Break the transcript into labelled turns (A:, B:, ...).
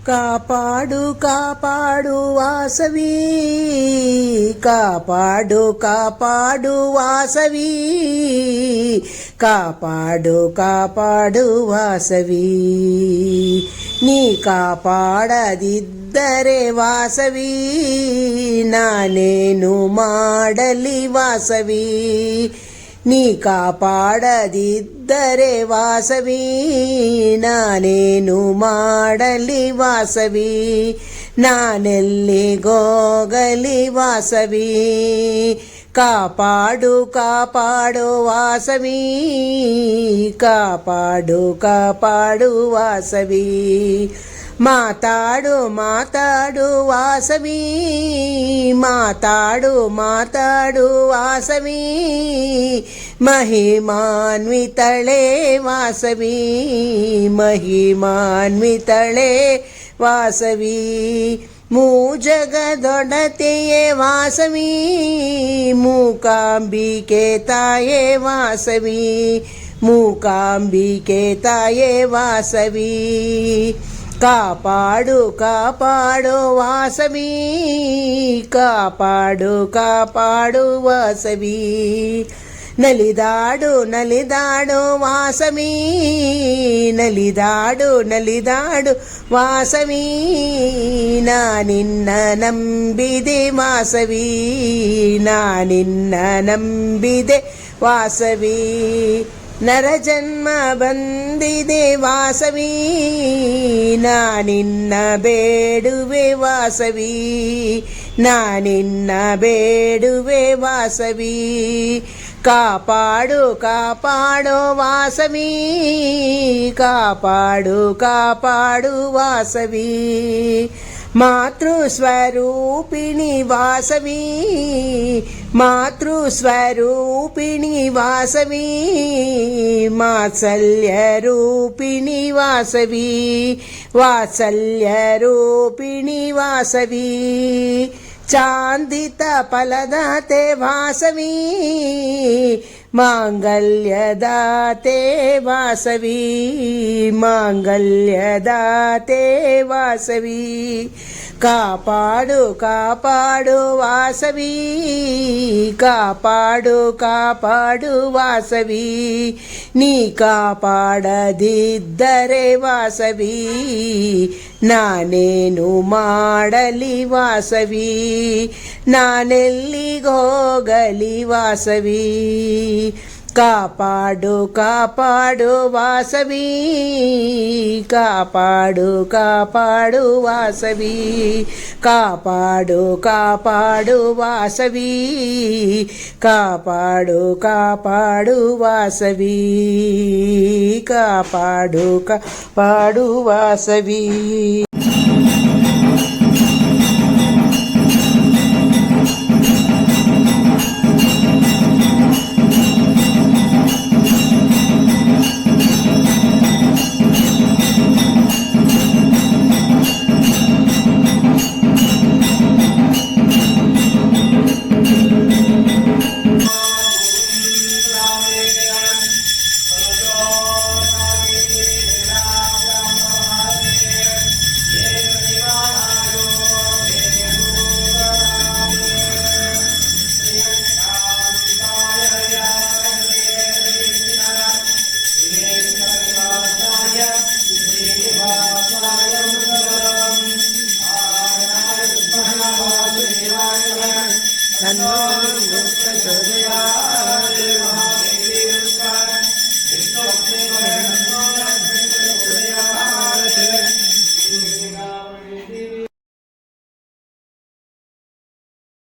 A: కాపాడు కాపాడు వాసవి, కాపాడు కాపాడు వాసవి, కాపాడు కాపాడు వాసవి. నీ కాపాడదిద్దరే వాసవి, నా నేను ಮಾಡಲಿ వాసవి. నీ కాపాడదిద్దరే వాసవి, నా నేను ಮಾಡಲಿ ವಾಸವಿ. ನಾನೆಲ್ಲಿ ಗೋಗಲಿ ವಾಸವಿ. ಕಾಪಾಡು ಕಾಪಾಡು ವಾಸವಿ, ಕಾಪಾಡು ಕಾಪಾಡು ವಾಸವಿ. ಮಾತಾಡು ಮಾತಾಡು ವಾಸವಿ, ಮಾತಾಡು ಮಾತಾಡು ವಾಸವಿ. ಮಹಿಮಾನ್ವಿತಳೆ ವಾಸವಿ, ಮಹಿಮಾನ್ವಿತಳೆ ವಾಸವಿ. ಮೂಜಗದೊಡತೆಯೇ ವಾಸವಿ, ಮೂಕಾಂಬಿಕೆ ತಾಯೇ ವಾಸವಿ, ಮೂಕಾಂಬಿಕೆ ತಾಯೇ ವಾಸವಿ. ಕಾಪಾಡು ಕಾಪಾಡು ವಾಸವಿ, ಕಾಪಾಡು ಕಾಪಾಡು ವಾಸವಿ. ನಲಿದಾಡು ನಲಿದಾಡು ವಾಸವಿ, ನಲಿದಾಡು ನಲಿದಾಡು ವಾಸವಿ. ನಾನಿನ್ನ ನಂಬಿದೆ ವಾಸವಿ, ನಾನಿನ್ನ ನಂಬಿದೆ ವಾಸವಿ. ನರಜನ್ಮ ಬಂದಿದೆ ವಾಸವಿ, ನಾನಿನ್ನ ಬೇಡುವೆ ವಾಸವಿ, ನಾನಿನ್ನ ಬೇಡುವೆ ವಾಸವಿ. ಕಾಪಾಡು ಕಾಪಾಡು ವಾಸವಿ, ಕಾಪಾಡು ಕಾಪಾಡು ವಾಸವಿ. ಮಾತೃಸ್ವರೂಪಿಣಿ ವಾಸವಿ, ಮಾತೃಸ್ವರೂಪಿಣಿ ವಾಸವಿ. ವಾತ್ಸಲ್ಯ ರೂಪಿಣಿ ವಾಸವಿ, ವಾತ್ಸಲ್ಯ ರೂಪಿಣಿ ವಾಸವಿ. ಚಾಂದಿತ ಫಲದಾತೆ ವಾಸವಿ, ಮಾಂಗಲ್ಯದಾತೆ ವಾಸವಿ, ಮಾಂಗಲ್ಯದಾತೆ ವಾಸವಿ. ಕಾಪಾಡು ಕಾಪಾಡು ವಾಸವಿ, ಕಾಪಾಡು ಕಾಪಾಡು ವಾಸವಿ. ನೀ ಕಾಪಾಡದಿದ್ದರೆ ವಾಸವಿ, ನಾನೇನು ಮಾಡಲಿ ವಾಸವಿ. ನಾನೆಲ್ಲಿಗೋಗಲಿ ವಾಸವಿ. ಕಾಪಾಡು ಕಾಪಾಡು ವಾಸವಿ, ಕಾಪಾಡು ಕಾಪಾಡು ವಾಸವಿ. ಕಾಪಾಡು ಕಾಪಾಡು ವಾಸವಿ, ಕಾಪಾಡು ಕಾಪಾಡು ವಾಸವಿ. ಕಾಪಾಡು ಕಾಪಾಡು ವಾಸವಿ.
B: Namo